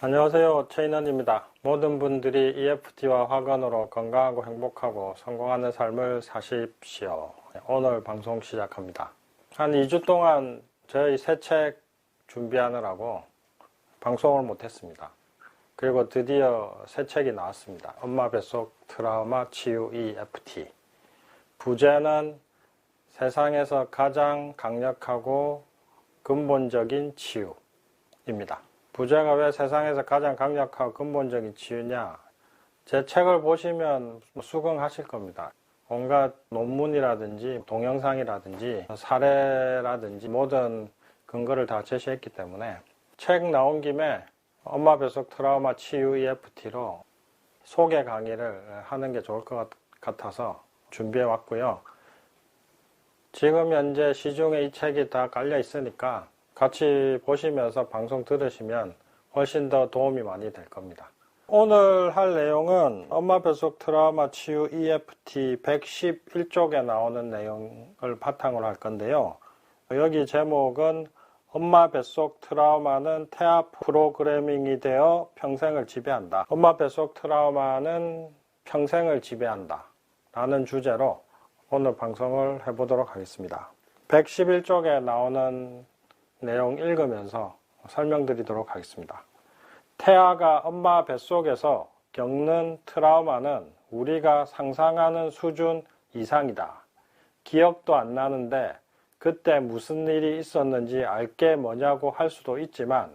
안녕하세요. 최인원입니다. 모든 분들이 EFT와 화건으로 건강하고 행복하고 성공하는 삶을 사십시오. 오늘 방송 시작합니다. 한 2주 동안 저희 새 책 준비하느라고 방송을 못했습니다. 그리고 드디어 새 책이 나왔습니다. 엄마 뱃속 트라우마 치유 EFT. 부제는 세상에서 가장 강력하고 근본적인 치유입니다. 부제가 왜 세상에서 가장 강력하고 근본적인 치유냐? 제 책을 보시면 수긍하실 겁니다. 온갖 논문이라든지 동영상이라든지 사례라든지 모든 근거를 다 제시했기 때문에 책 나온 김에 엄마 뱃속 트라우마 치유 EFT로 소개 강의를 하는 게 좋을 것 같아서 준비해 왔고요. 지금 현재 시중에 이 책이 다 깔려 있으니까 같이 보시면서 방송 들으시면 훨씬 더 도움이 많이 될 겁니다. 오늘 할 내용은 엄마 뱃속 트라우마 치유 EFT 111쪽에 나오는 내용을 바탕으로 할 건데요. 여기 제목은 엄마 뱃속 트라우마는 태아 프로그래밍이 되어 평생을 지배한다. 엄마 뱃속 트라우마는 평생을 지배한다. 라는 주제로 오늘 방송을 해보도록 하겠습니다. 111쪽에 나오는 내용 읽으면서 설명드리도록 하겠습니다. 태아가 엄마 뱃속에서 겪는 트라우마는 우리가 상상하는 수준 이상이다. 기억도 안 나는데 그때 무슨 일이 있었는지 알게 뭐냐고 할 수도 있지만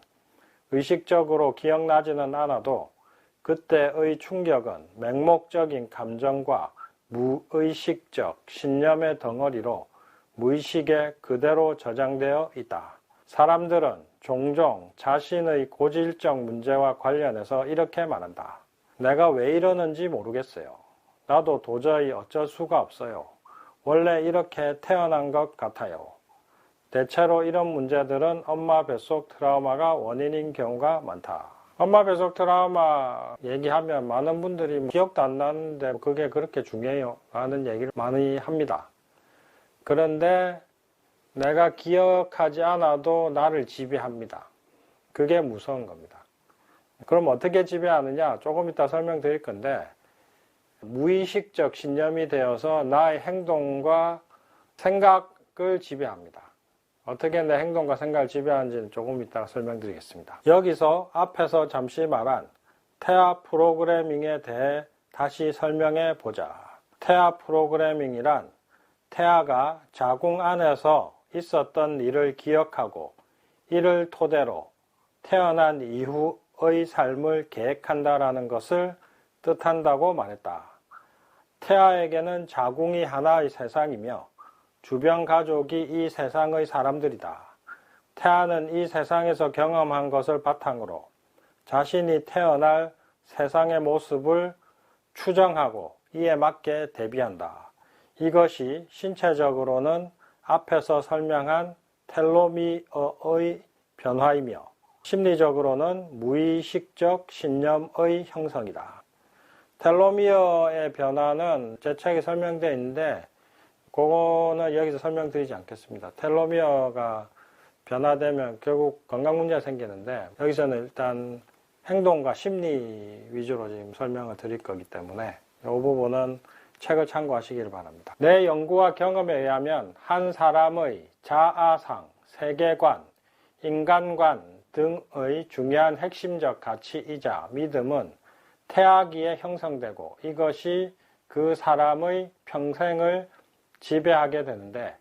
의식적으로 기억나지는 않아도 그때의 충격은 맹목적인 감정과 무의식적 신념의 덩어리로 무의식에 그대로 저장되어 있다. 사람들은 종종 자신의 고질적 문제와 관련해서 이렇게 말한다. 내가 왜 이러는지 모르겠어요. 나도 도저히 어쩔 수가 없어요. 원래 이렇게 태어난 것 같아요. 대체로 이런 문제들은 엄마 뱃속 트라우마가 원인인 경우가 많다. 엄마 뱃속 트라우마 얘기하면 많은 분들이 기억도 안 나는데 그게 그렇게 중요해요 라는 얘기를 많이 합니다. 그런데 내가 기억하지 않아도 나를 지배합니다. 그게 무서운 겁니다. 그럼 어떻게 지배하느냐? 조금 이따 설명드릴 건데 무의식적 신념이 되어서 나의 행동과 생각을 지배합니다. 어떻게 내 행동과 생각을 지배하는지는 조금 이따 설명드리겠습니다. 여기서 앞에서 잠시 말한 태아 프로그래밍에 대해 다시 설명해 보자. 태아 프로그래밍이란 태아가 자궁 안에서 있었던 일을 기억하고 이를 토대로 태어난 이후의 삶을 계획한다라는 것을 뜻한다고 말했다. 태아에게는 자궁이 하나의 세상이며 주변 가족이 이 세상의 사람들이다. 태아는 이 세상에서 경험한 것을 바탕으로 자신이 태어날 세상의 모습을 추정하고 이에 맞게 대비한다. 이것이 신체적으로는 앞에서 설명한 텔로미어의 변화이며 심리적으로는 무의식적 신념의 형성이다. 텔로미어의 변화는 제 책에 설명되어 있는데 그거는 여기서 설명드리지 않겠습니다. 텔로미어가 변화되면 결국 건강 문제가 생기는데 여기서는 일단 행동과 심리 위주로 지금 설명을 드릴 거기 때문에 이 부분은 책을 참고하시기를 바랍니다. 내 연구와 경험에 의하면 한 사람의 자아상, 세계관, 인간관 등의 중요한 핵심적 가치이자 믿음은 태아기에 형성되고 이것이 그 사람의 평생을 지배하게 되는데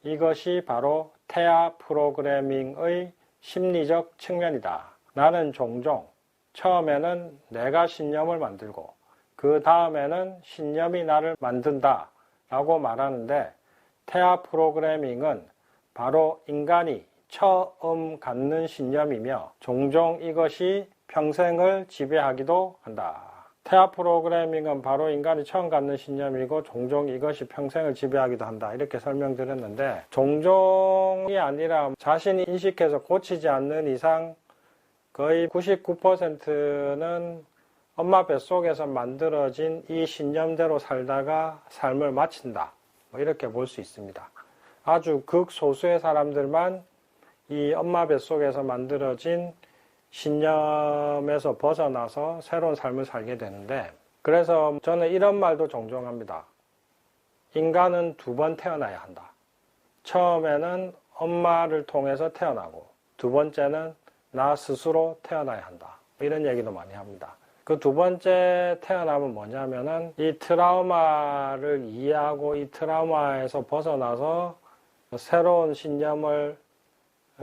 이것이 바로 태아 프로그래밍의 심리적 측면이다. 나는 종종 처음에는 내가 신념을 만들고 그 다음에는 신념이 나를 만든다 라고 말하는데 태아 프로그래밍은 바로 인간이 처음 갖는 신념이며 종종 이것이 평생을 지배하기도 한다. 태아 프로그래밍은 바로 인간이 처음 갖는 신념이고 종종 이것이 평생을 지배하기도 한다. 이렇게 설명드렸는데 종종이 아니라 자신이 인식해서 고치지 않는 이상 거의 99%는 엄마 뱃속에서 만들어진 이 신념대로 살다가 삶을 마친다. 이렇게 볼 수 있습니다. 아주 극소수의 사람들만 이 엄마 뱃속에서 만들어진 신념에서 벗어나서 새로운 삶을 살게 되는데, 그래서 저는 이런 말도 종종 합니다. 인간은 2번 태어나야 한다. 처음에는 엄마를 통해서 태어나고, 2번째는 나 스스로 태어나야 한다. 이런 얘기도 많이 합니다. 그 2번째 태어나면 뭐냐면은 이 트라우마를 이해하고 이 트라우마에서 벗어나서 새로운 신념을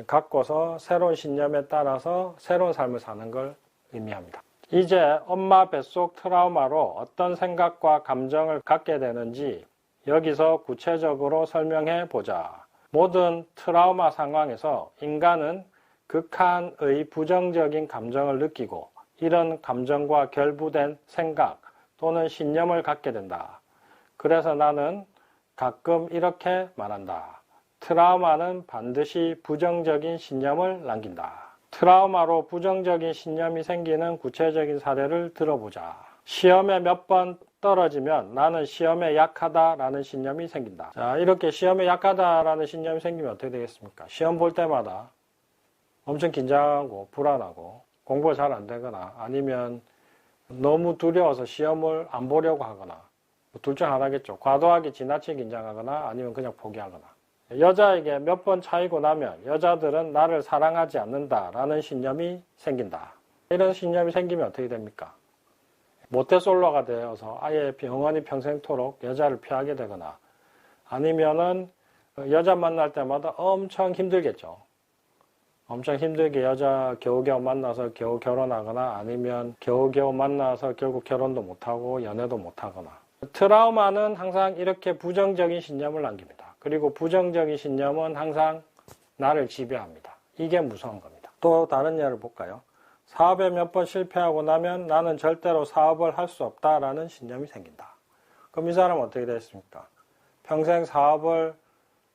갖고서 새로운 신념에 따라서 새로운 삶을 사는 걸 의미합니다. 이제 엄마 뱃속 트라우마로 어떤 생각과 감정을 갖게 되는지 여기서 구체적으로 설명해 보자. 모든 트라우마 상황에서 인간은 극한의 부정적인 감정을 느끼고 이런 감정과 결부된 생각 또는 신념을 갖게 된다. 그래서 나는 가끔 이렇게 말한다. 트라우마는 반드시 부정적인 신념을 남긴다. 트라우마로 부정적인 신념이 생기는 구체적인 사례를 들어보자. 시험에 몇 번 떨어지면 나는 시험에 약하다라는 신념이 생긴다. 자, 이렇게 시험에 약하다라는 신념이 생기면 어떻게 되겠습니까? 시험 볼 때마다 엄청 긴장하고 불안하고 공부가 잘 안 되거나 아니면 너무 두려워서 시험을 안 보려고 하거나 둘 중 하나겠죠. 과도하게 지나치게 긴장하거나 아니면 그냥 포기하거나. 여자에게 몇 번 차이고 나면 여자들은 나를 사랑하지 않는다라는 신념이 생긴다. 이런 신념이 생기면 어떻게 됩니까? 모태솔로가 되어서 아예 영원히 평생토록 여자를 피하게 되거나 아니면은 여자 만날 때마다 엄청 힘들겠죠. 엄청 힘들게 여자 겨우겨우 만나서 겨우 결혼하거나 아니면 겨우겨우 만나서 결국 결혼도 못하고 연애도 못하거나. 트라우마는 항상 이렇게 부정적인 신념을 남깁니다. 그리고 부정적인 신념은 항상 나를 지배합니다. 이게 무서운 겁니다. 또 다른 예를 볼까요? 사업에 몇 번 실패하고 나면 나는 절대로 사업을 할 수 없다라는 신념이 생긴다. 그럼 이 사람은 어떻게 되겠습니까? 평생 사업을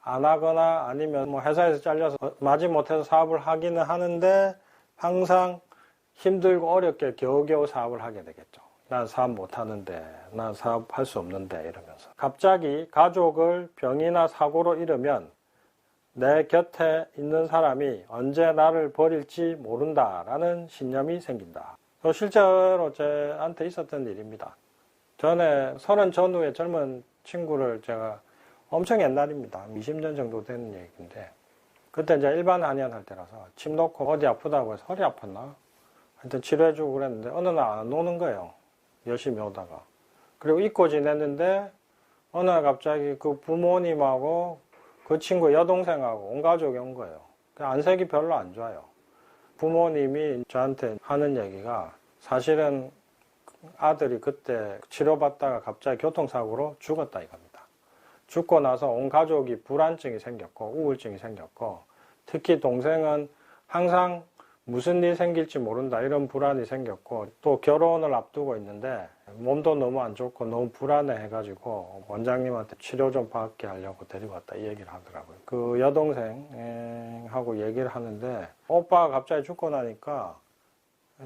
안 하거나 아니면 뭐 회사에서 잘려서 마지못해서 사업을 하기는 하는데 항상 힘들고 어렵게 겨우겨우 사업을 하게 되겠죠. 난 사업 못 하는데, 난 사업할 수 없는데 이러면서. 갑자기 가족을 병이나 사고로 잃으면 내 곁에 있는 사람이 언제 나를 버릴지 모른다라는 신념이 생긴다. 실제로 저한테 있었던 일입니다. 전에 30 전후의 젊은 친구를 제가 엄청 옛날입니다. 20년 정도 된 얘기인데 그때 이제 일반 한의원 할 때라서 침 놓고 어디 아프다고 해서 허리 아팠나? 하여튼 치료해주고 그랬는데 어느 날 안 오는 거예요. 열심히 오다가. 그리고 잊고 지냈는데 어느 날 갑자기 그 부모님하고 그 친구 여동생하고 온 가족이 온 거예요. 안색이 별로 안 좋아요. 부모님이 저한테 하는 얘기가 사실은 아들이 그때 치료받다가 갑자기 교통사고로 죽었다 이겁니다. 죽고 나서 온 가족이 불안증이 생겼고 우울증이 생겼고 특히 동생은 항상 무슨 일 생길지 모른다 이런 불안이 생겼고 또 결혼을 앞두고 있는데 몸도 너무 안 좋고 너무 불안해 해가지고 원장님한테 치료 좀 받게 하려고 데리고 왔다 이 얘기를 하더라고요. 그 여동생하고 얘기를 하는데 오빠가 갑자기 죽고 나니까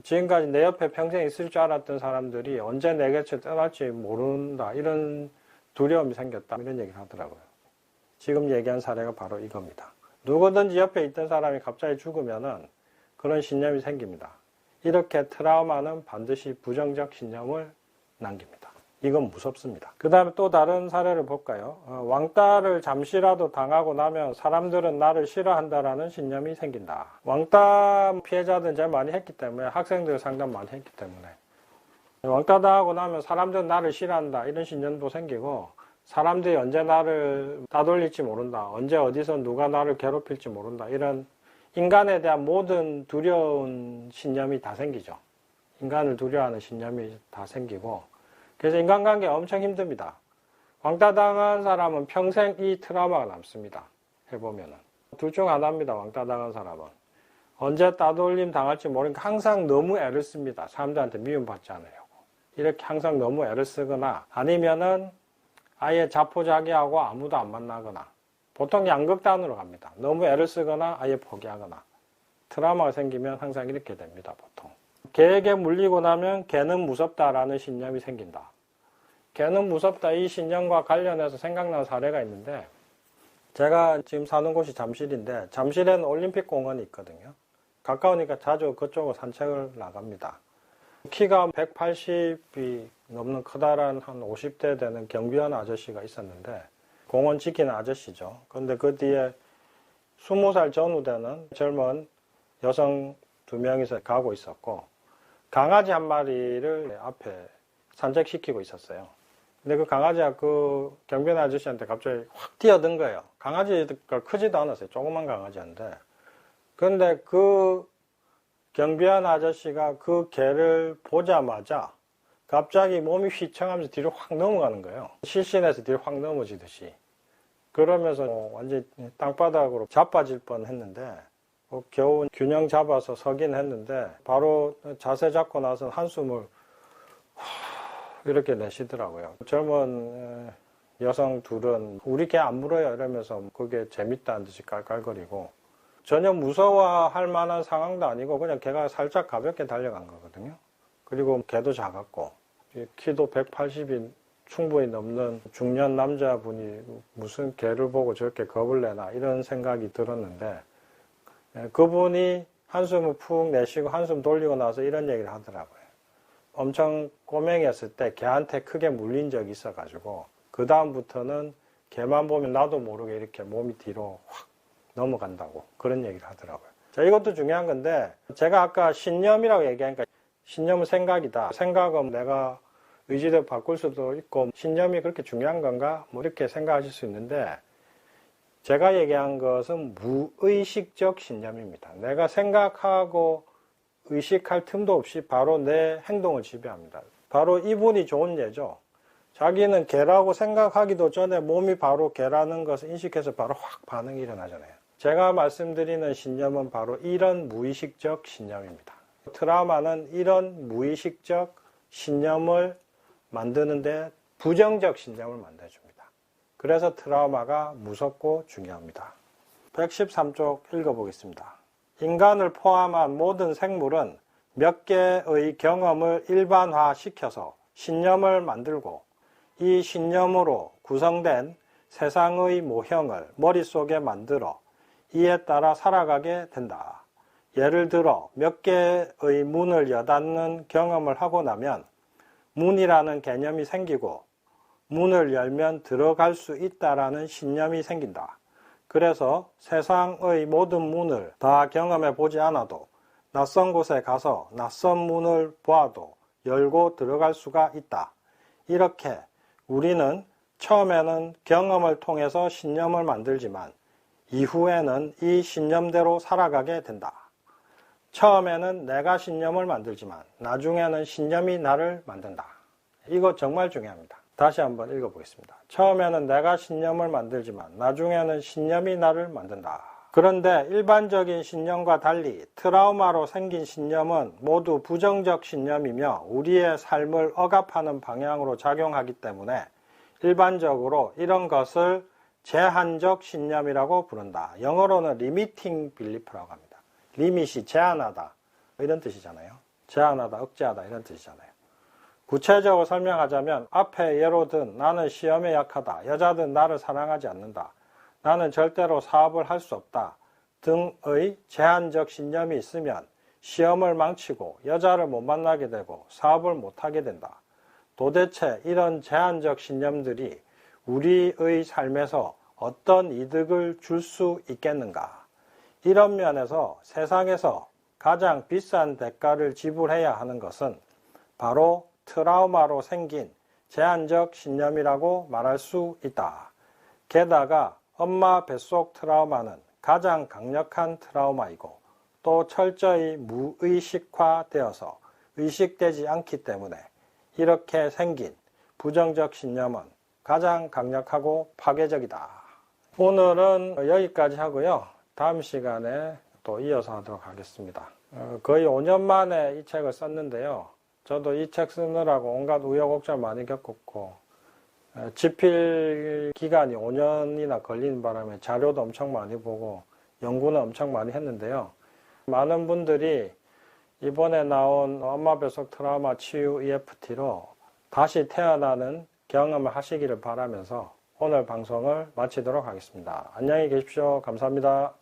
지금까지 내 옆에 평생 있을 줄 알았던 사람들이 언제 내 곁을 떠날지 모른다 이런 두려움이 생겼다 이런 얘기를 하더라고요. 지금 얘기한 사례가 바로 이겁니다. 누구든지 옆에 있던 사람이 갑자기 죽으면은 그런 신념이 생깁니다. 이렇게 트라우마는 반드시 부정적 신념을 남깁니다. 이건 무섭습니다. 그 다음에 또 다른 사례를 볼까요? 왕따를 잠시라도 당하고 나면 사람들은 나를 싫어한다라는 신념이 생긴다. 왕따 피해자들은 제일 많이 했기 때문에 학생들 상담 많이 했기 때문에 왕따 당하고 나면 사람들은 나를 싫어한다 이런 신념도 생기고 사람들이 언제 나를 따돌릴지 모른다. 언제 어디서 누가 나를 괴롭힐지 모른다. 이런 인간에 대한 모든 두려운 신념이 다 생기죠. 인간을 두려워하는 신념이 다 생기고 그래서 인간관계가 엄청 힘듭니다. 왕따 당한 사람은 평생 이 트라우마가 남습니다. 해보면은. 둘 중 하나입니다. 왕따 당한 사람은. 언제 따돌림 당할지 모르니까 항상 너무 애를 씁니다. 사람들한테 미움받지 않으려고. 이렇게 항상 너무 애를 쓰거나 아니면은 아예 자포자기하고 아무도 안 만나거나 보통 양극단으로 갑니다. 너무 애를 쓰거나 아예 포기하거나 트라우마가 생기면 항상 이렇게 됩니다. 보통. 개에게 물리고 나면 개는 무섭다라는 신념이 생긴다. 개는 무섭다 이 신념과 관련해서 생각나는 사례가 있는데 제가 지금 사는 곳이 잠실인데 잠실에는 올림픽 공원이 있거든요. 가까우니까 자주 그쪽으로 산책을 나갑니다. 키가 180이 넘는 커다란 한 50대 되는 경비원 아저씨가 있었는데, 공원 지키는 아저씨죠. 근데 그 뒤에 20살 전후 되는 젊은 여성 2명이서 가고 있었고, 강아지 한 마리를 앞에 산책시키고 있었어요. 근데 그 강아지가 그 경비원 아저씨한테 갑자기 확 뛰어든 거예요. 강아지가 크지도 않았어요. 조그만 강아지인데. 근데 그 경비원 아저씨가 그 개를 보자마자 갑자기 몸이 휘청하면서 뒤로 확 넘어가는 거예요. 실신해서 뒤로 확 넘어지듯이. 그러면서 완전히 땅바닥으로 자빠질 뻔 했는데, 겨우 균형 잡아서 서긴 했는데, 바로 자세 잡고 나서 한숨을 이렇게 내쉬더라고요. 젊은 여성 둘은 우리 개 안 물어요 이러면서 그게 재밌다는 듯이 깔깔거리고, 전혀 무서워할 만한 상황도 아니고 그냥 개가 살짝 가볍게 달려간 거거든요. 그리고 개도 작았고, 키도 180이 충분히 넘는 중년 남자분이 무슨 개를 보고 저렇게 겁을 내나 이런 생각이 들었는데, 그분이 한숨을 푹 내쉬고 한숨 돌리고 나서 이런 얘기를 하더라고요. 엄청 꼬맹이였을 때 개한테 크게 물린 적이 있어가지고 그 다음부터는 개만 보면 나도 모르게 이렇게 몸이 뒤로 확 넘어간다고 그런 얘기를 하더라고요. 자, 이것도 중요한 건데, 제가 아까 신념이라고 얘기하니까 신념은 생각이다. 생각은 내가 의지도 바꿀 수도 있고 신념이 그렇게 중요한 건가? 뭐 이렇게 생각하실 수 있는데, 제가 얘기한 것은 무의식적 신념입니다. 내가 생각하고 의식할 틈도 없이 바로 내 행동을 지배합니다. 바로 이분이 좋은 예죠. 자기는 개라고 생각하기도 전에 몸이 바로 개라는 것을 인식해서 바로 확 반응이 일어나잖아요. 제가 말씀드리는 신념은 바로 이런 무의식적 신념입니다. 트라우마는 이런 무의식적 신념을 만드는데 부정적 신념을 만들어줍니다. 그래서 트라우마가 무섭고 중요합니다. 113쪽 읽어보겠습니다. 인간을 포함한 모든 생물은 몇 개의 경험을 일반화시켜서 신념을 만들고 이 신념으로 구성된 세상의 모형을 머릿속에 만들어 이에 따라 살아가게 된다. 예를 들어 몇 개의 문을 여닫는 경험을 하고 나면 문이라는 개념이 생기고 문을 열면 들어갈 수 있다라는 신념이 생긴다. 그래서 세상의 모든 문을 다 경험해 보지 않아도 낯선 곳에 가서 낯선 문을 보아도 열고 들어갈 수가 있다. 이렇게 우리는 처음에는 경험을 통해서 신념을 만들지만 이후에는 이 신념대로 살아가게 된다. 처음에는 내가 신념을 만들지만 나중에는 신념이 나를 만든다. 이거 정말 중요합니다. 다시 한번 읽어보겠습니다. 처음에는 내가 신념을 만들지만 나중에는 신념이 나를 만든다. 그런데 일반적인 신념과 달리 트라우마로 생긴 신념은 모두 부정적 신념이며 우리의 삶을 억압하는 방향으로 작용하기 때문에 일반적으로 이런 것을 제한적 신념이라고 부른다. 영어로는 limiting belief라고 합니다. 리밋이 제한하다 이런 뜻이잖아요. 제한하다, 억제하다 이런 뜻이잖아요. 구체적으로 설명하자면 앞에 예로 든 나는 시험에 약하다, 여자든 나를 사랑하지 않는다, 나는 절대로 사업을 할 수 없다 등의 제한적 신념이 있으면 시험을 망치고 여자를 못 만나게 되고 사업을 못하게 된다. 도대체 이런 제한적 신념들이 우리의 삶에서 어떤 이득을 줄 수 있겠는가? 이런 면에서 세상에서 가장 비싼 대가를 지불해야 하는 것은 바로 트라우마로 생긴 제한적 신념이라고 말할 수 있다. 게다가 엄마 뱃속 트라우마는 가장 강력한 트라우마이고 또 철저히 무의식화되어서 의식되지 않기 때문에 이렇게 생긴 부정적 신념은 가장 강력하고 파괴적이다. 오늘은 여기까지 하고요. 다음 시간에 또 이어서 하도록 하겠습니다. 거의 5년 만에 이 책을 썼는데요. 저도 이 책 쓰느라고 온갖 우여곡절 많이 겪었고 집필 기간이 5년이나 걸리는 바람에 자료도 엄청 많이 보고 연구는 엄청 많이 했는데요. 많은 분들이 이번에 나온 엄마 뱃속 트라우마 치유 EFT로 다시 태어나는 경험을 하시기를 바라면서 오늘 방송을 마치도록 하겠습니다. 안녕히 계십시오. 감사합니다.